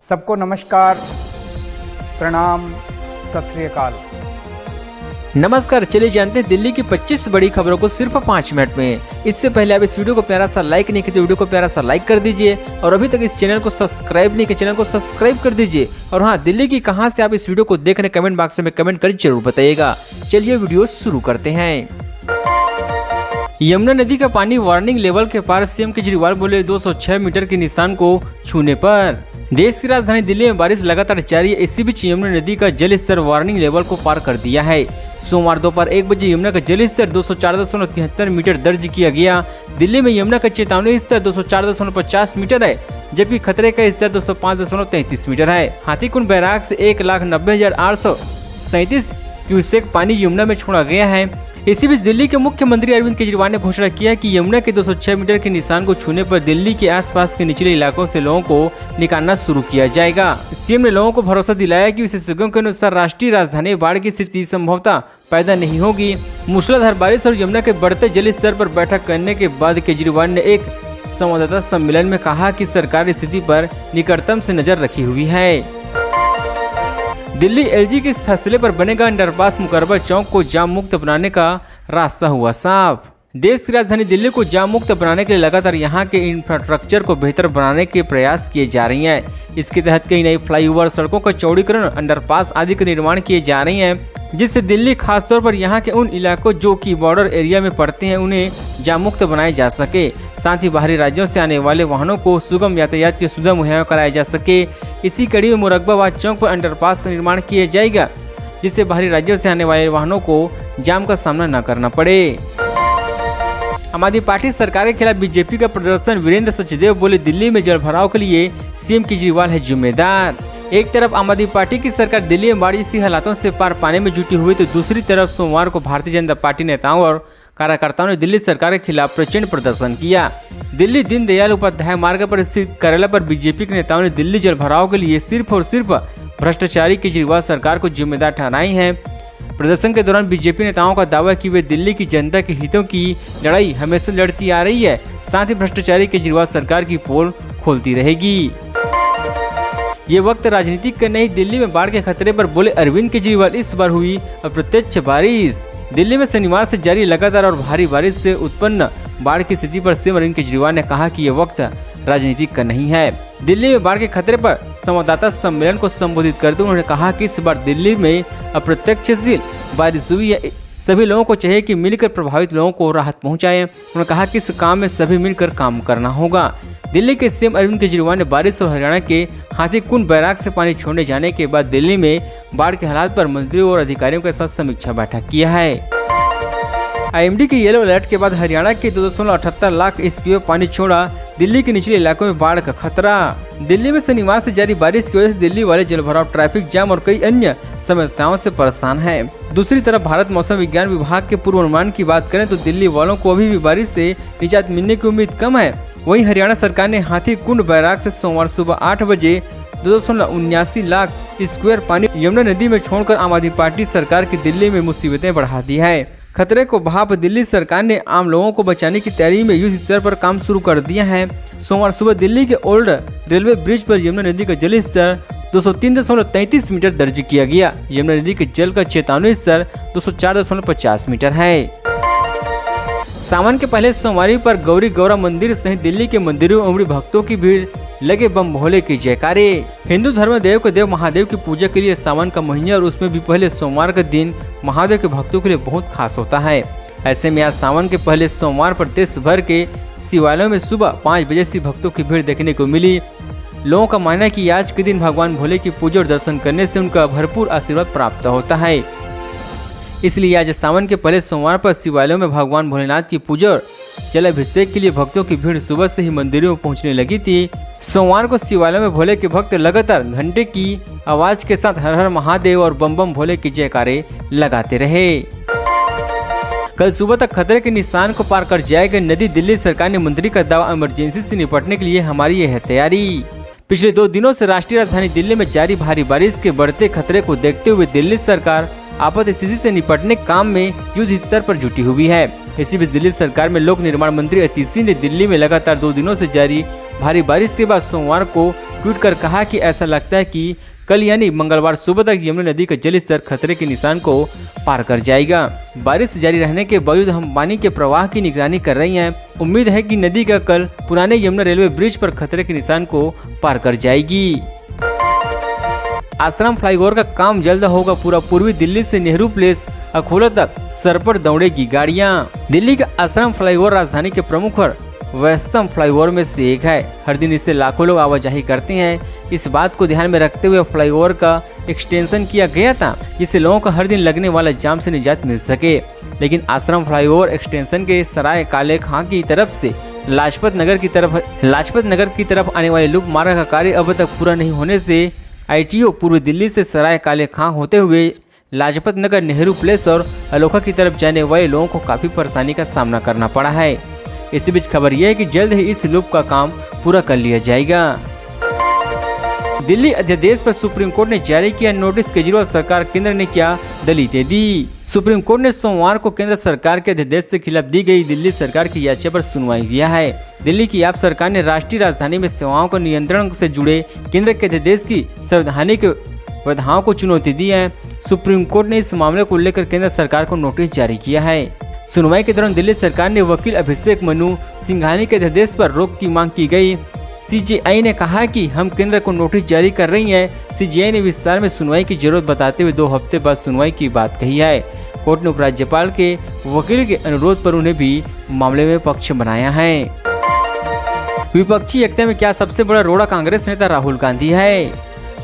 सबको नमस्कार, प्रणाम, सत श्री अकाल। नमस्कार, चलिए जानते हैं दिल्ली की 25 बड़ी खबरों को सिर्फ 5 मिनट में। इससे पहले आप इस वीडियो को प्यारा सा लाइक नहीं किया तो वीडियो को प्यारा सा लाइक कर दीजिए और अभी तक इस चैनल को सब्सक्राइब नहीं किया चैनल को सब्सक्राइब कर दीजिए। और हाँ, दिल्ली की कहां से आप इस वीडियो को देख रहे हैं कमेंट बॉक्स में कमेंट कर जरूर बताइएगा। चलिए वीडियो शुरू करते हैं। यमुना नदी का पानी वार्निंग लेवल के पार, सीएम केजरीवाल बोले 206 मीटर के निशान को छूने पर। देश की राजधानी दिल्ली में बारिश लगातार जारी है। इसी बीच यमुना नदी का जल स्तर वार्निंग लेवल को पार कर दिया है। सोमवार दोपहर 1 बजे यमुना का जल स्तर 204.73 मीटर दर्ज किया गया। दिल्ली में यमुना का चेतावनी स्तर 204.50 मीटर है, जबकि खतरे का स्तर 205.33 मीटर है। हाथीकुंड बैराग से 1,90,837 क्यूसेक पानी यमुना में छोड़ा गया है। इसी बीच दिल्ली के मुख्यमंत्री अरविंद केजरीवाल ने घोषणा किया कि यमुना के 206 मीटर के निशान को छूने पर दिल्ली के आसपास के निचले इलाकों से लोगों को निकालना शुरू किया जाएगा। सीएम ने लोगों को भरोसा दिलाया कि विशेषज्ञों के अनुसार राष्ट्रीय राजधानी बाढ़ की स्थिति संभवतः पैदा नहीं होगी। मूसलाधार बारिश और यमुना के बढ़ते जल स्तर पर बैठक करने के बाद केजरीवाल ने एक संवाददाता सम्मेलन में कहा कि सरकार स्थिति पर निकटतम से नजर रखी हुई है। दिल्ली एलजी के इस फैसले पर बनेगा अंडरपास, मुकरबा चौक को जाम मुक्त बनाने का रास्ता हुआ साफ। देश की राजधानी दिल्ली को जाम मुक्त बनाने के लिए लगातार यहां के इंफ्रास्ट्रक्चर को बेहतर बनाने के प्रयास किए जा रही हैं। इसके तहत कई नई फ्लाईओवर, सड़कों का चौड़ीकरण, अंडरपास आदि का निर्माण किए जा रही हैं, जिससे दिल्ली खासतौर पर यहां के उन इलाकों जो कि बॉर्डर एरिया में पड़ते हैं उन्हें जाम मुक्त बनाए जा सके। साथ ही बाहरी राज्यों से आने वाले वाहनों को सुगम यातायात की सुविधा मुहैया कराया जा सके। इसी कड़ी में मुरादाबाद चौक पर अंडरपास का निर्माण किया जाएगा, जिससे बाहरी राज्यों से आने वाले वाहनों को जाम का सामना न करना पड़े। आम आदमी पार्टी सरकार के खिलाफ बीजेपी का प्रदर्शन, वीरेंद्र सचदेव बोले दिल्ली में जल भराव के लिए सीएम केजरीवाल है जिम्मेदार। एक तरफ आम आदमी पार्टी की सरकार दिल्ली में बाढ़ जैसी हालातों से पार पाने में जुटी हुई तो दूसरी तरफ सोमवार को भारतीय जनता पार्टी नेताओं और कार्यकर्ताओं ने दिल्ली सरकार के खिलाफ प्रचंड प्रदर्शन किया। दिल्ली दीनदयाल उपाध्याय मार्ग पर स्थित कार्यालय पर बीजेपी के नेताओं ने दिल्ली जल भराव के लिए सिर्फ और सिर्फ भ्रष्टाचारी केजरीवाल सरकार को जिम्मेदार ठहराई है। प्रदर्शन के दौरान बीजेपी नेताओं का दावा कि वे दिल्ली की जनता के हितों की लड़ाई हमेशा लड़ती आ रही है, साथ ही भ्रष्टाचारी केजरीवाल सरकार की पोल खोलती रहेगी। ये वक्त राजनीतिक का नहीं, दिल्ली में बाढ़ के खतरे पर बोले अरविंद केजरीवाल। इस बार हुई अप्रत्यक्ष बारिश। दिल्ली में शनिवार से जारी लगातार और भारी बारिश से उत्पन्न बाढ़ की स्थिति पर सीएम अरविंद केजरीवाल ने कहा कि ये वक्त राजनीतिक का नहीं है। दिल्ली में बाढ़ के खतरे पर संवाददाता सम्मेलन को संबोधित करते हुए उन्होंने कहा कि इस बार दिल्ली में अप्रत्यक्षशील बारिश हुई है। सभी लोगों को चाहिए कि मिलकर प्रभावित लोगों को राहत पहुंचाएं। उन्होंने कहा कि इस काम में सभी मिलकर काम करना होगा। दिल्ली के सीएम अरविंद केजरीवाल ने बारिश और हरियाणा के हाथीकुंड बैराग से पानी छोड़ने जाने के बाद दिल्ली में बाढ़ के हालात पर मंत्रियों और अधिकारियों के साथ समीक्षा बैठक किया है। आईएमडी के येलो अलर्ट के बाद हरियाणा के 2.78 लाख एसक्यूएफ पानी छोड़ा, दिल्ली के निचले इलाकों में बाढ़ का खतरा। दिल्ली में शनिवार से जारी बारिश की वजह से दिल्ली वाले जलभराव, ट्रैफिक जाम और कई अन्य समस्याओं से परेशान है। दूसरी तरफ भारत मौसम विज्ञान विभाग के पूर्वानुमान की बात करें तो दिल्ली वालों को अभी भी बारिश से निजात मिलने की उम्मीद कम है। वहीं हरियाणा सरकार ने हाथीकुंड बैराग से सोमवार सुबह 8 बजे 2.79 लाख स्क्वायर पानी यमुना नदी में छोड़कर आम आदमी पार्टी सरकार की दिल्ली में मुसीबतें बढ़ा दी है। खतरे को भाप दिल्ली सरकार ने आम लोगों को बचाने की तैयारी में युद्ध स्तर पर काम शुरू कर दिया है। सोमवार सुबह दिल्ली के ओल्ड रेलवे ब्रिज पर यमुना नदी का जल स्तर 203.33 मीटर दर्ज किया गया। यमुना नदी के जल का चेतावनी स्तर 204.50 मीटर है। सावन के पहले सोमवार पर गौरी गौरा मंदिर सहित दिल्ली के मंदिरों में उमड़ी भक्तों की भीड़, लगे बम भोले की जयकारे। हिंदू धर्म देव के देव महादेव की पूजा के लिए सावन का महीना और उसमें भी पहले सोमवार का दिन महादेव के भक्तों के लिए बहुत खास होता है। ऐसे में आज सावन के पहले सोमवार पर देश भर के शिवालयों में सुबह 5 बजे से भक्तों की भीड़ देखने को मिली। लोगों का मानना है कि आज के दिन भगवान भोले की पूजा और दर्शन करने से उनका भरपूर आशीर्वाद प्राप्त होता है। इसलिए आज सावन के पहले सोमवार पर शिवालयों में भगवान भोलेनाथ की पूजा और जलाभिषेक के लिए भक्तों की भीड़ सुबह से ही मंदिरों में पहुंचने लगी थी। सोमवार को शिवालयों में भोले के भक्त लगातार घंटे की आवाज के साथ हर हर महादेव और बम बम भोले की जयकारे लगाते रहे। कल सुबह तक खतरे के निशान को पार कर जाएगी नदी। दिल्ली सरकार ने मंत्री का दावा, इमरजेंसी से निपटने के लिए हमारी यह है तैयारी। पिछले 2 दिनों से राष्ट्रीय राजधानी दिल्ली में जारी भारी बारिश के बढ़ते खतरे को देखते हुए दिल्ली सरकार आपात स्थिति से निपटने काम में युद्ध स्तर पर जुटी हुई है। इसी बीच दिल्ली सरकार में लोक निर्माण मंत्री अतिशी ने दिल्ली में लगातार 2 दिनों से जारी भारी बारिश के बाद सोमवार को ट्वीट कर कहा कि ऐसा लगता है कि कल यानी मंगलवार सुबह तक यमुना नदी का जल स्तर खतरे के निशान को पार कर जाएगा। बारिश जारी रहने के बावजूद हम पानी के प्रवाह की निगरानी कर रही हैं। उम्मीद है कि नदी का कल पुराने यमुना रेलवे ब्रिज पर खतरे के निशान को पार कर जाएगी। आश्रम फ्लाईओवर का काम जल्द होगा पूरा। पूर्वी दिल्ली से नेहरू प्लेस अखोला तक सर पर दौड़ेगी गाड़ियां। दिल्ली का आश्रम फ्लाईओवर राजधानी के प्रमुख और व्यस्तम फ्लाईओवर में से एक है। हर दिन इससे लाखों लोग आवाजाही करते हैं। इस बात को ध्यान में रखते हुए फ्लाईओवर का एक्सटेंशन किया गया था, जिससे लोगों को हर दिन लगने वाला जाम से निजात मिल सके। लेकिन आश्रम फ्लाईओवर एक्सटेंशन के सराय काले खां की तरफ से लाजपत नगर की तरफ आने वाले लूप मार्ग का कार्य अब तक पूरा नहीं होने से ITO पूर्व दिल्ली से सराय काले खां होते हुए लाजपत नगर, नेहरू प्लेस और अलोखा की तरफ जाने वाले लोगों को काफी परेशानी का सामना करना पड़ा है। इसी बीच खबर यह है कि जल्द ही इस लूप का काम पूरा कर लिया जाएगा। दिल्ली अध्यादेश पर सुप्रीम कोर्ट ने जारी किया नोटिस। केजरीवाल सरकार, केंद्र ने क्या दलीलें दी। सुप्रीम कोर्ट ने सोमवार को केंद्र सरकार के अध्यादेश के खिलाफ दी गई दिल्ली सरकार की याचिका पर सुनवाई किया है। दिल्ली की आप सरकार ने राष्ट्रीय राजधानी में सेवाओं को नियंत्रण से जुड़े केंद्र के अध्यादेश की संवैधानिक वैधाओं को चुनौती दी है। सुप्रीम कोर्ट ने इस मामले को लेकर केंद्र सरकार को नोटिस जारी किया है। सुनवाई के दौरान दिल्ली सरकार ने वकील अभिषेक मनु सिंघानी के अध्यादेश पर रोक की मांग की गई। CJI ने कहा कि हम केंद्र को नोटिस जारी कर रही हैं। CJI ने विस्तार में सुनवाई की जरूरत बताते हुए 2 हफ्ते बाद सुनवाई की बात कही है। कोर्ट ने उपराज्यपाल के वकील के अनुरोध पर उन्हें भी मामले में पक्ष बनाया है। विपक्षी एकता में क्या सबसे बड़ा रोड़ा कांग्रेस नेता राहुल गांधी है।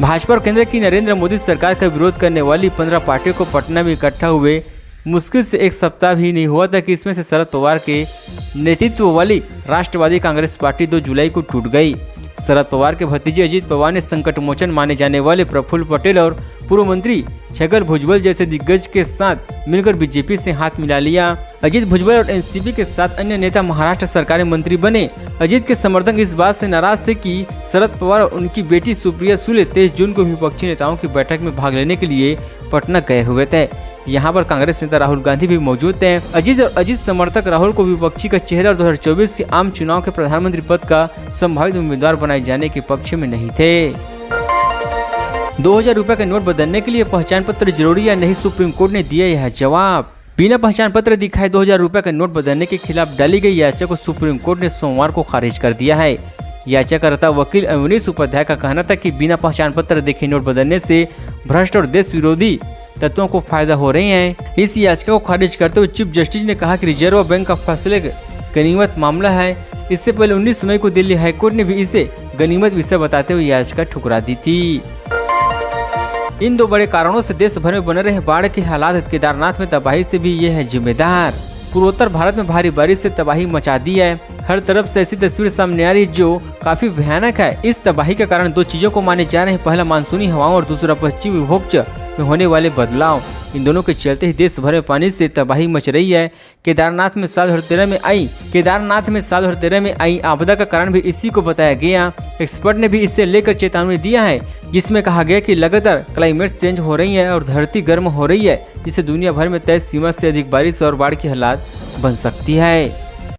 भाजपा और केंद्र की नरेंद्र मोदी सरकार का विरोध करने वाली 15 पार्टियों को पटना में इकट्ठा हुए मुश्किल से एक सप्ताह भी नहीं हुआ था कि इसमें से शरद पवार के नेतृत्व वाली राष्ट्रवादी कांग्रेस पार्टी 2 जुलाई को टूट गई। शरद पवार के भतीजे अजित पवार ने संकट मोचन माने जाने वाले प्रफुल्ल पटेल और पूर्व मंत्री छगन भुजबल जैसे दिग्गज के साथ मिलकर बीजेपी से हाथ मिला लिया। अजित भुजबल और एनसीपी के साथ अन्य नेता महाराष्ट्र सरकार में मंत्री बने। अजित के समर्थक इस बात से नाराज थे कि शरद पवार और उनकी बेटी सुप्रिया सुले 23 जून को विपक्षी नेताओं की बैठक में भाग लेने के लिए पटना गए हुए थे। यहाँ पर कांग्रेस नेता राहुल गांधी भी मौजूद थे। अजित और अजित समर्थक राहुल को विपक्षी का चेहरा और 2024 के आम चुनाव के प्रधानमंत्री पद का संभावित उम्मीदवार बनाए जाने के पक्ष में नहीं थे। 2000 रुपए का नोट बदलने के लिए पहचान पत्र जरूरी या नहीं, सुप्रीम कोर्ट ने दिया यह जवाब। बिना पहचान पत्र दिखाए 2000 रुपए का नोट बदलने के खिलाफ डाली गई याचिका को सुप्रीम कोर्ट ने सोमवार को खारिज कर दिया है। याचिकाकर्ता वकील अवनीश उपाध्याय का कहना था कि बिना पहचान पत्र देखे नोट बदलने से भ्रष्ट और देश विरोधी तत्वों को फायदा हो रहे हैं। इस याचिका को खारिज करते हुए चीफ जस्टिस ने कहा कि रिजर्व बैंक का फैसले गनीमत मामला है। इससे पहले 19 मई को दिल्ली हाईकोर्ट ने भी इसे गनीमत विषय बताते हुए याचिका ठुकरा दी थी। इन 2 बड़े कारणों से देश भर में बने रहे बाढ़ के हालात, केदारनाथ में तबाही से भी ये है जिम्मेदार। पूर्वोत्तर भारत में भारी बारिश से तबाही मचा दी है। हर तरफ से ऐसी तस्वीर सामने आ रही है जो काफी भयानक है। इस तबाही के कारण 2 चीजों को माने जा रहे हैं, पहला मानसूनी हवाओं और दूसरा पश्चिमी विक्षोभ में होने वाले बदलाव। इन दोनों के चलते ही देश भर में पानी से तबाही मच रही है। केदारनाथ में साल 2013 में आई आपदा का कारण भी इसी को बताया गया। एक्सपर्ट ने भी इससे लेकर चेतावनी दिया है, जिसमें कहा गया कि लगातार क्लाइमेट चेंज हो रही है और धरती गर्म हो रही है, जिससे दुनिया भर में तय सीमा से अधिक बारिश और बाढ़ की हालात बन सकती है।